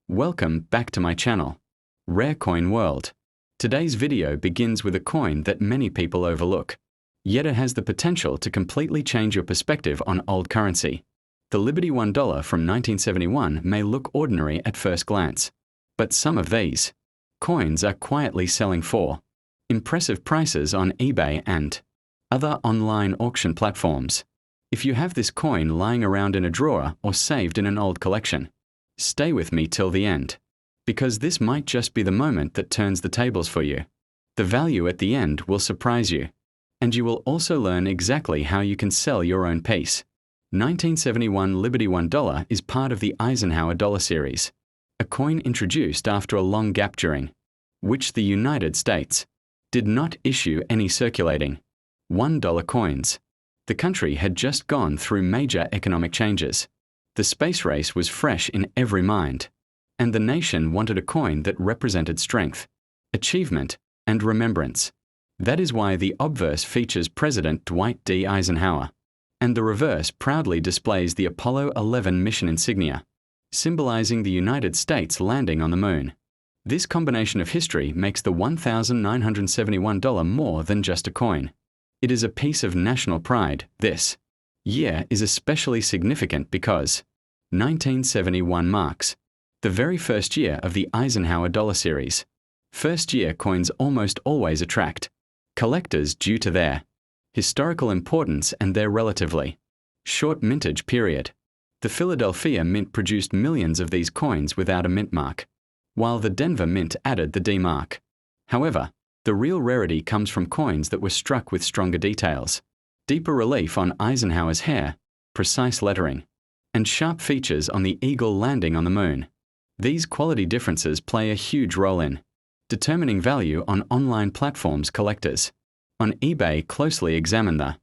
Welcome back to my channel, Rare Coin World. Today's video begins with a coin that many people overlook, yet it has the potential to completely change your perspective on old currency. The Liberty $1 from 1971 may look ordinary at first glance, but some of these coins are quietly selling for impressive prices on eBay and other online auction platforms. If you have this coin lying around in a drawer or saved in an old collection, stay with me till the end, because this might just be the moment that turns the tables for you. The value at the end will surprise you, and you will also learn exactly how you can sell your own piece. 1971 Liberty $1 is part of the Eisenhower dollar series, a coin introduced after a long gap during which the United States did not issue any circulating $1 coins. The country had just gone through major economic changes. The space race was fresh in every mind, and the nation wanted a coin that represented strength, achievement, and remembrance. That is why the obverse features President Dwight D. Eisenhower, and the reverse proudly displays the Apollo 11 mission insignia, symbolizing the United States landing on the moon. This combination of history makes the $1,971 more than just a coin. It is a piece of national pride. This year is especially significant because 1971 marks the very first year of the Eisenhower dollar series. First-year coins almost always attract collectors due to their historical importance and their relatively short mintage period. The Philadelphia Mint produced millions of these coins without a mint mark, while the Denver Mint added the D mark. However, the real rarity comes from coins that were struck with stronger details, deeper relief on Eisenhower's hair, precise lettering, and sharp features on the eagle landing on the moon. These quality differences play a huge role in determining value on online platforms. Collectors on eBay closely examine the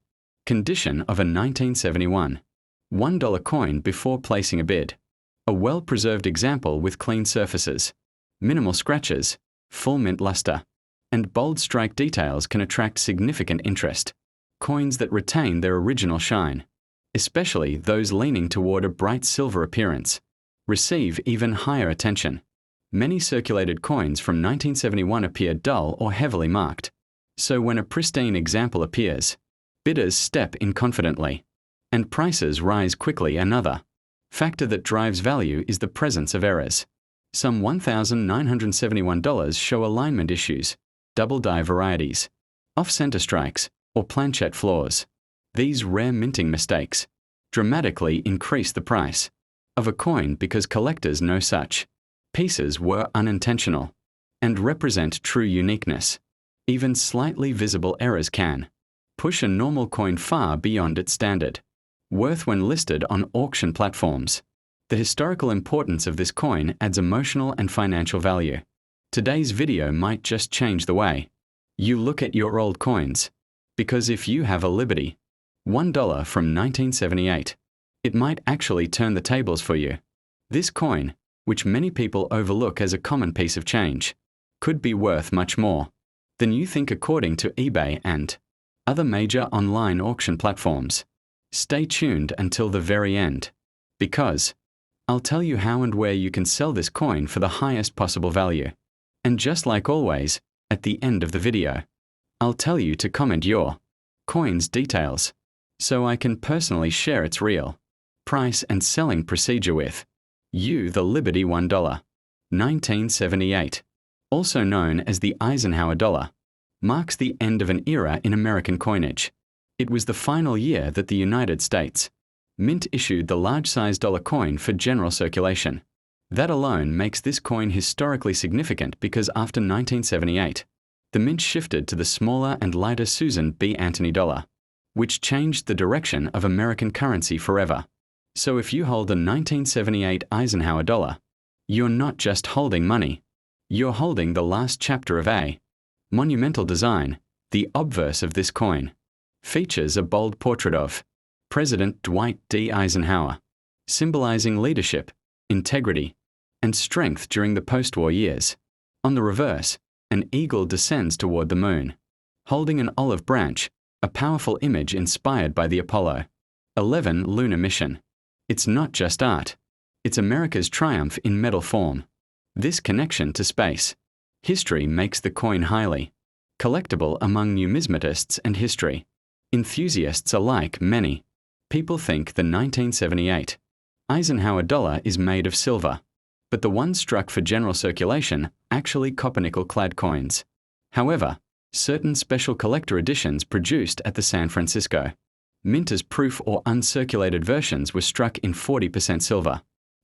condition of a 1971 $1 coin before placing a bid. A well-preserved example with clean surfaces, minimal scratches, full mint luster, and bold strike details can attract significant interest. Coins that retain their original shine, especially those leaning toward a bright silver appearance, receive even higher attention. Many circulated coins from 1971 appear dull or heavily marked, so when a pristine example appears, bidders step in confidently, and prices rise quickly. Another factor that drives value is the presence of errors. Some $1,971 show alignment issues, double die varieties, off-center strikes, or planchette flaws. These rare minting mistakes dramatically increase the price of a coin because collectors know such pieces were unintentional and represent true uniqueness. Even slightly visible errors can push a normal coin far beyond its standard worth when listed on auction platforms. The historical importance of this coin adds emotional and financial value. Today's video might just change the way you look at your old coins, because if you have a Liberty $1 from 1978, it might actually turn the tables for you. This coin, which many people overlook as a common piece of change, could be worth much more than you think according to eBay and other major online auction platforms. Stay tuned until the very end, because I'll tell you how and where you can sell this coin for the highest possible value. And just like always, at the end of the video, I'll tell you to comment your coin's details, so I can personally share its real price and selling procedure with you. The Liberty $1, 1978, also known as the Eisenhower dollar, marks the end of an era in American coinage. It was the final year that the United States Mint issued the large-size dollar coin for general circulation. That alone makes this coin historically significant because after 1978, the Mint shifted to the smaller and lighter Susan B. Anthony dollar, which changed the direction of American currency forever. So if you hold a 1978 Eisenhower dollar, you're not just holding money, you're holding the last chapter of a monumental design. The obverse of this coin features a bold portrait of President Dwight D. Eisenhower, symbolizing leadership, integrity, and strength during the post-war years. On the reverse, an eagle descends toward the moon, holding an olive branch, a powerful image inspired by the Apollo 11 lunar mission. It's not just art, it's America's triumph in metal form. This connection to space. History makes the coin highly collectible among numismatists and history enthusiasts alike. Many people think the 1978 Eisenhower dollar is made of silver, but the ones struck for general circulation actually copper-nickel-clad coins. However, certain special collector editions produced at the San Francisco Mint as proof or uncirculated versions were struck in 40% silver,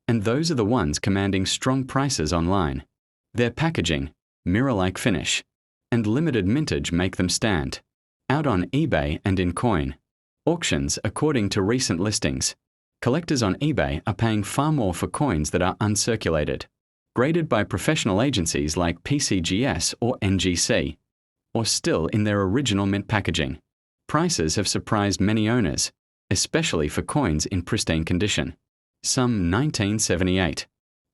and those are the ones commanding strong prices online. Their packaging, mirror-like finish, and limited mintage make them stand out on eBay and in coin auctions. According to recent listings, collectors on eBay are paying far more for coins that are uncirculated, graded by professional agencies like PCGS or NGC, or still in their original mint packaging. Prices have surprised many owners, especially for coins in pristine condition. Some 1978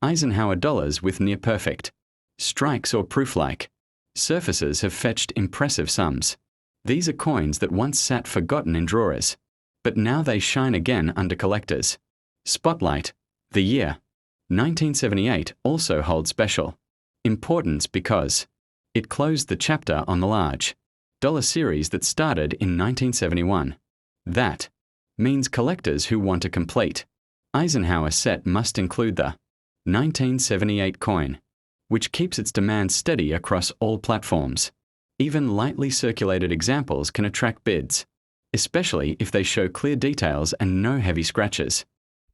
Eisenhower dollars with near-perfect strikes or proof-like surfaces have fetched impressive sums. These are coins that once sat forgotten in drawers, but now they shine again under collectors. Spotlight. The year 1978 also holds special importance because it closed the chapter on the large dollar series that started in 1971. That means collectors who want a complete Eisenhower set must include the 1978 coin, which keeps its demand steady across all platforms. Even lightly circulated examples can attract bids, especially if they show clear details and no heavy scratches.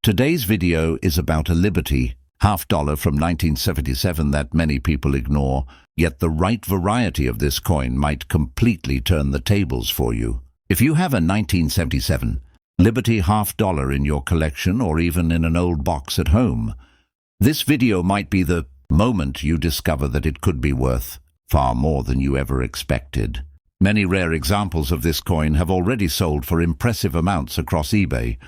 Today's video is about a Liberty half-dollar from 1977 that many people ignore, yet the right variety of this coin might completely turn the tables for you. If you have a 1977 Liberty half-dollar in your collection or even in an old box at home, this video might be the moment you discover that it could be worth far more than you ever expected. Many rare examples of this coin have already sold for impressive amounts across eBay,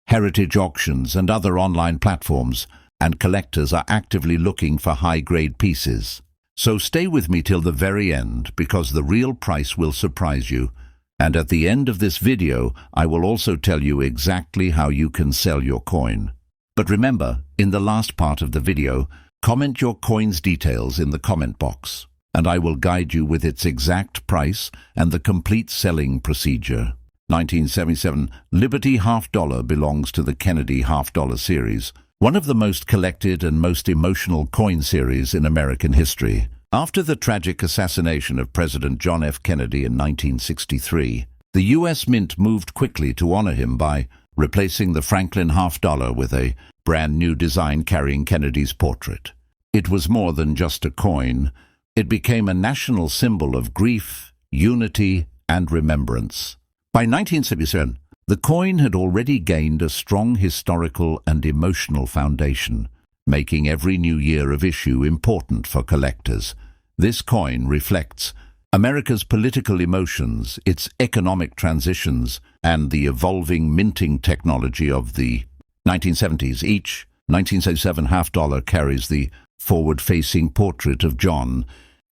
heritage auctions, and other online platforms, and collectors are actively looking for high-grade pieces. So stay with me till the very end, because the real price will surprise you. And at the end of this video, I will also tell you exactly how you can sell your coin. But remember, in the last part of the video, comment your coin's details in the comment box, and I will guide you with its exact price and the complete selling procedure. 1977 Liberty half-dollar belongs to the Kennedy half-dollar series, one of the most collected and most emotional coin series in American history. After the tragic assassination of President John F. Kennedy in 1963, the U.S. Mint moved quickly to honor him by replacing the Franklin half-dollar with a brand new design carrying Kennedy's portrait. It was more than just a coin. It became a national symbol of grief, unity, and remembrance. By 1977, the coin had already gained a strong historical and emotional foundation, making every new year of issue important for collectors. This coin reflects America's political emotions, its economic transitions, and the evolving minting technology of the 1970s. Each 1977 half-dollar carries the forward-facing portrait of John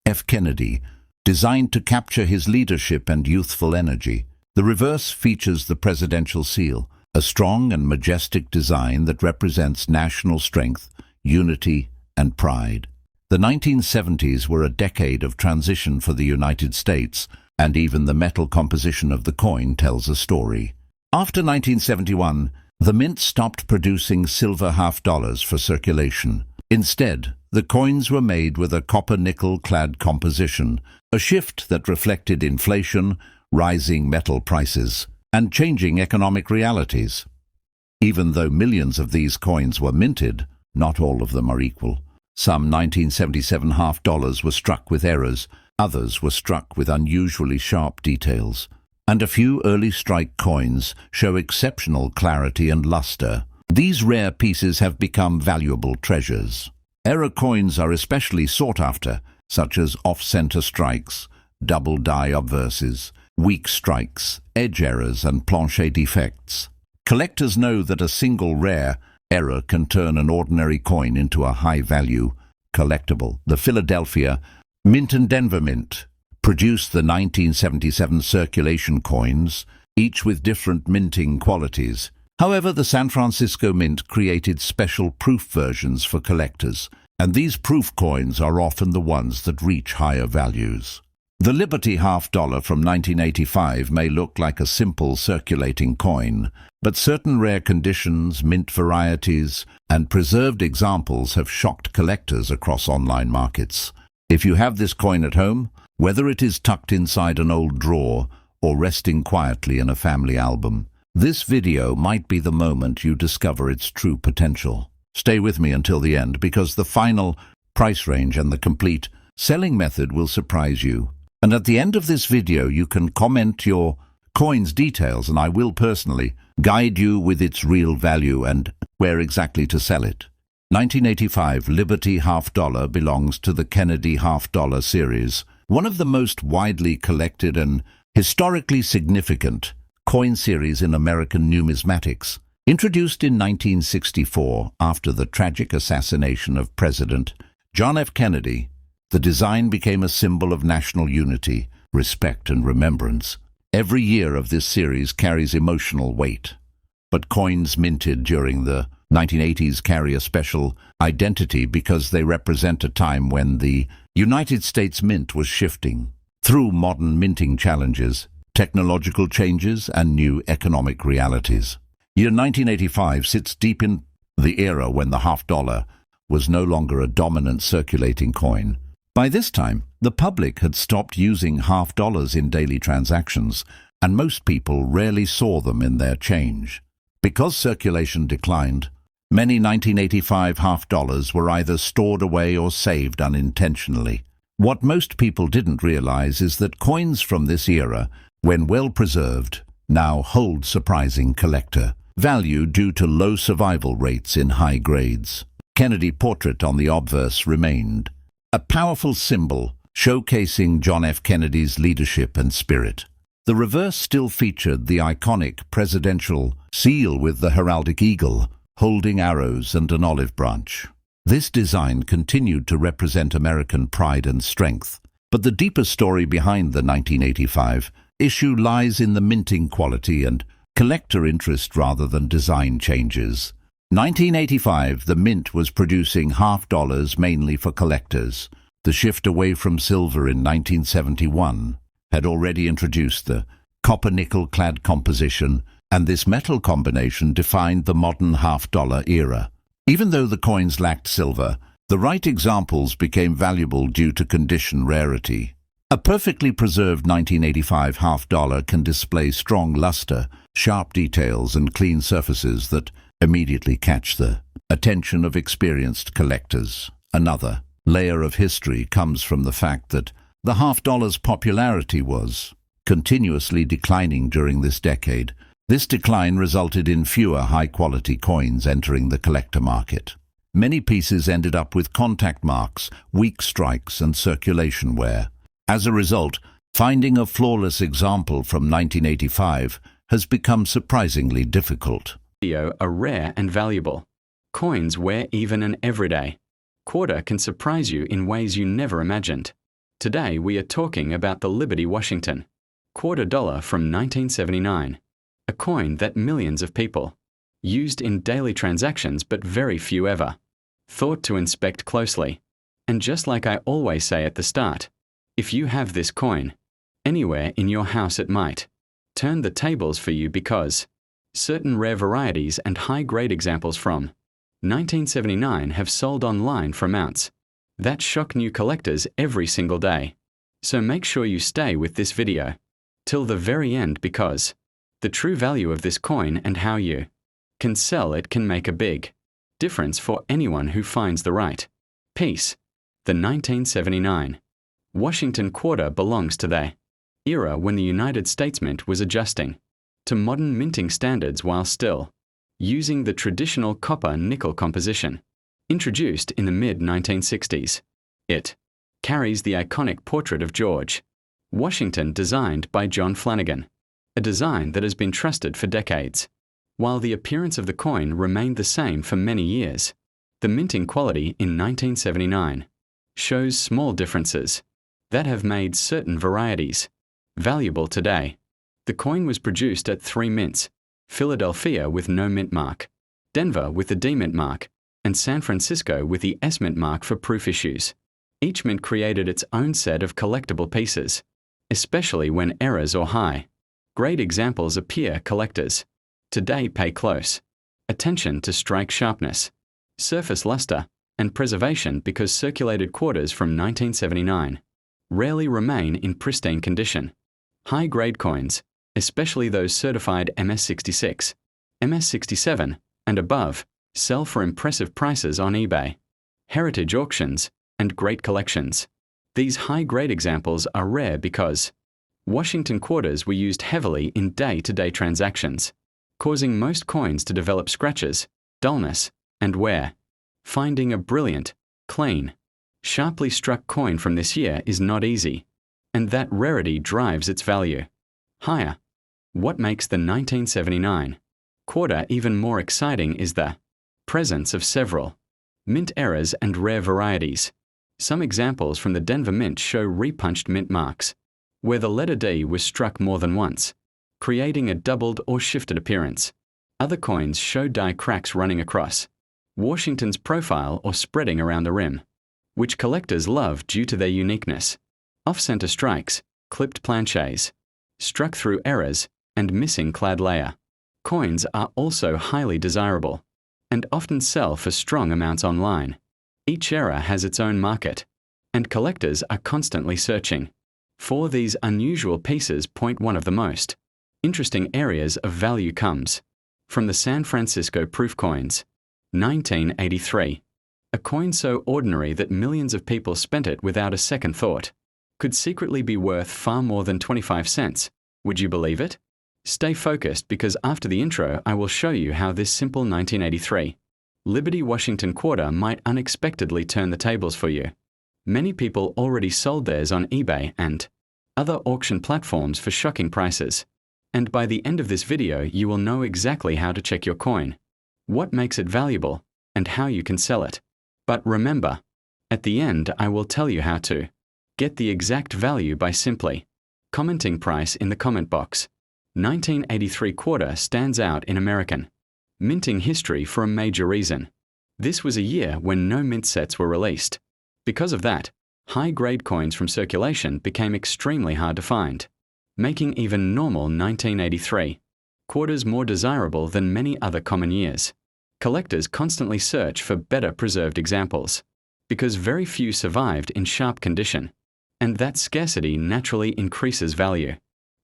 F. Kennedy, designed to capture his leadership and youthful energy. The reverse features the presidential seal, a strong and majestic design that represents national strength, unity, and pride. The 1970s were a decade of transition for the United States, and even the metal composition of the coin tells a story. After 1971, the Mint stopped producing silver half-dollars for circulation. Instead, the coins were made with a copper-nickel-clad composition, a shift that reflected inflation, rising metal prices, and changing economic realities. Even though millions of these coins were minted, not all of them are equal. Some 1977 half-dollars were struck with errors, others were struck with unusually sharp details, and a few early strike coins show exceptional clarity and luster. These rare pieces have become valuable treasures. Error coins are especially sought after, such as off-center strikes, double die obverses, weak strikes, edge errors, and plancher defects. Collectors know that a single rare error can turn an ordinary coin into a high-value collectible. The Philadelphia Mint and Denver Mint produced the 1977 circulation coins, each with different minting qualities. However, the San Francisco Mint created special proof versions for collectors, and these proof coins are often the ones that reach higher values. The Liberty half-dollar from 1985 may look like a simple circulating coin, but certain rare conditions, mint varieties, and preserved examples have shocked collectors across online markets. If you have this coin at home, whether it is tucked inside an old drawer or resting quietly in a family album, this video might be the moment you discover its true potential. Stay with me until the end, because the final price range and the complete selling method will surprise you. And at the end of this video, you can comment your coin's details, and I will personally guide you with its real value and where exactly to sell it. 1985 Liberty half-dollar belongs to the Kennedy half-dollar series, one of the most widely collected and historically significant coin series in American numismatics. Introduced in 1964 after the tragic assassination of President John F. Kennedy, the design became a symbol of national unity, respect, and remembrance. Every year of this series carries emotional weight, but coins minted during the 1980s carry a special identity because they represent a time when the United States Mint was shifting through modern minting challenges, technological changes, and new economic realities. Year 1985 sits deep in the era when the half-dollar was no longer a dominant circulating coin. By this time, the public had stopped using half-dollars in daily transactions, and most people rarely saw them in their change. Because circulation declined, many 1985 half-dollars were either stored away or saved unintentionally. What most people didn't realize is that coins from this era, when well preserved, now hold surprising collector value due to low survival rates in high grades. Kennedy portrait on the obverse remained a powerful symbol showcasing John F. Kennedy's leadership and spirit. The reverse still featured the iconic presidential seal with the heraldic eagle holding arrows and an olive branch. This design continued to represent American pride and strength, but the deeper story behind the 1985 issue lies in the minting quality and collector interest rather than design changes. 1985, the mint was producing half-dollars mainly for collectors. The shift away from silver in 1971 had already introduced the copper-nickel-clad composition, and this metal combination defined the modern half-dollar era. Even though the coins lacked silver, the right examples became valuable due to condition rarity. A perfectly preserved 1985 half-dollar can display strong luster, sharp details, and clean surfaces that immediately catch the attention of experienced collectors. Another layer of history comes from the fact that the half-dollar's popularity was continuously declining during this decade. This decline resulted in fewer high-quality coins entering the collector market. Many pieces ended up with contact marks, weak strikes, and circulation wear. As a result, finding a flawless example from 1985 has become surprisingly difficult. Are rare and valuable. Coins wear even and everyday. Quarter can surprise you in ways you never imagined. Today we are talking about the Liberty Washington $quarter from 1979, a coin that millions of people used in daily transactions but very few ever thought to inspect closely. And just like I always say at the start, if you have this coin, anywhere in your house it might turn the tables for you, because certain rare varieties and high-grade examples from 1979 have sold online for amounts that shock new collectors every single day. So make sure you stay with this video till the very end, because the true value of this coin and how you can sell it can make a big difference for anyone who finds the right piece. The 1979 Washington quarter belongs to the era when the United States Mint was adjusting to modern minting standards while still using the traditional copper-nickel composition. Introduced in the mid-1960s, it carries the iconic portrait of George Washington designed by John Flanagan, a design that has been trusted for decades. While the appearance of the coin remained the same for many years, the minting quality in 1979 shows small differences that have made certain varieties valuable today. The coin was produced at 3 mints: Philadelphia with no mint mark, Denver with a D mint mark, and San Francisco with the S Mint mark for proof issues. Each mint created its own set of collectible pieces, especially when errors are high. Great examples appear collectors. Today pay close attention to strike sharpness, surface luster, and preservation because circulated quarters from 1979 rarely remain in pristine condition. High-grade coins, especially those certified MS66, MS67, and above, sell for impressive prices on eBay, heritage auctions, and great collections. These high-grade examples are rare because Washington quarters were used heavily in day-to-day transactions, causing most coins to develop scratches, dullness, and wear. Finding a brilliant, clean, sharply struck coin from this year is not easy, and that rarity drives its value higher. What makes the 1979 quarter even more exciting is the presence of several mint errors and rare varieties. Some examples from the Denver Mint show repunched mint marks, where the letter D was struck more than once, creating a doubled or shifted appearance. Other coins show die cracks running across Washington's profile or spreading around the rim, which collectors love due to their uniqueness. Off-center strikes, clipped planchets, struck through errors, and missing clad layer. Coins are also highly desirable and often sell for strong amounts online. Each era has its own market, and collectors are constantly searching for these unusual pieces. One of the most interesting areas of value comes from the San Francisco proof coins. 1983. A coin so ordinary that millions of people spent it without a second thought could secretly be worth far more than 25 cents. Would you believe it? Stay focused because after the intro I will show you how this simple 1983 Liberty Washington quarter might unexpectedly turn the tables for you. Many people already sold theirs on eBay and other auction platforms for shocking prices. And by the end of this video you will know exactly how to check your coin, what makes it valuable, and how you can sell it. But remember, at the end I will tell you how to get the exact value by simply commenting price in the comment box. 1983 quarter stands out in American minting history for a major reason. This was a year when no mint sets were released. Because of that, high-grade coins from circulation became extremely hard to find, making even normal 1983 quarters more desirable than many other common years. Collectors constantly search for better preserved examples, because very few survived in sharp condition, and that scarcity naturally increases value.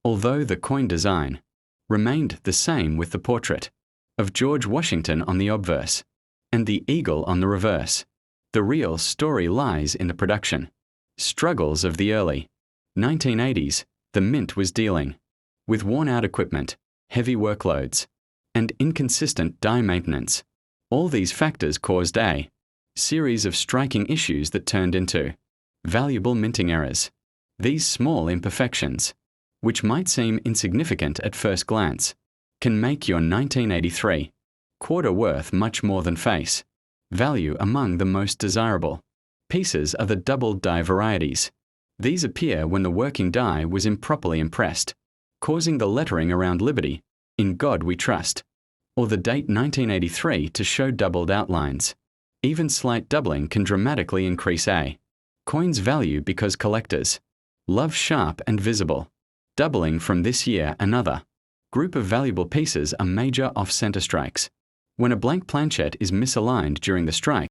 Although the coin design remained the same with the portrait of George Washington on the obverse and the eagle on the reverse, the real story lies in the production struggles of the early 1980s. The mint was dealing with worn-out equipment, heavy workloads, and inconsistent die maintenance. All these factors caused a series of striking issues that turned into valuable minting errors. These small imperfections, which might seem insignificant at first glance, can make your 1983 quarter worth much more than face value. Among the most desirable pieces are the double die varieties. These appear when the working die was improperly impressed, causing the lettering around Liberty, "In God We Trust," or the date 1983 to show doubled outlines. Even slight doubling can dramatically increase a coin's value because collectors love sharp and visible doubling. From this year, another group of valuable pieces are major off-center strikes. When a blank planchette is misaligned during the strike,